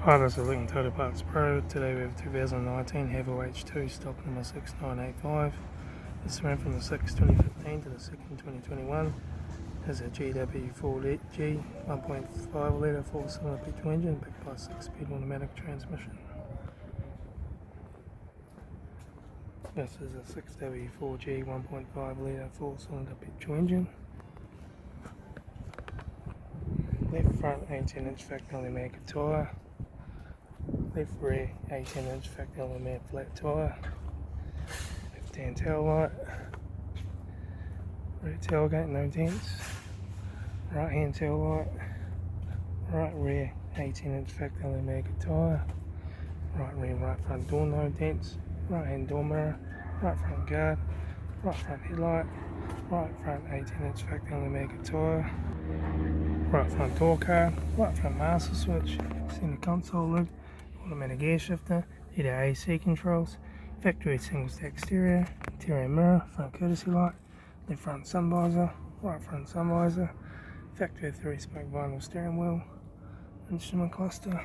Hi, this is Litre Total Parts Pro. Today we have 2019 Haval H2 stock number 6985. This ran from the 6th 2015 to the 2nd 2021. Has a GW4G 1.5 litre 4-cylinder petrol engine backed by a 6-speed automatic transmission. This is a 6W4G 1.5 litre 4-cylinder petrol engine. Left front 18-inch factory mag tyre. Left rear 18-inch factory mag flat tyre. Left hand tail light. Rear tailgate no dents. Right hand tail light. Right rear 18-inch factory mag tyre. Right rear right front door no dents. Right hand door mirror. Right front guard. Right front headlight. Right front 18-inch factory mag tyre. Right front door card. Right front master switch. Center console lid. Automatic air shifter, heater AC controls, factory single stack stereo, interior mirror, front courtesy light, left front sun visor, right front sun visor, factory 3-spoke vinyl steering wheel, instrument cluster.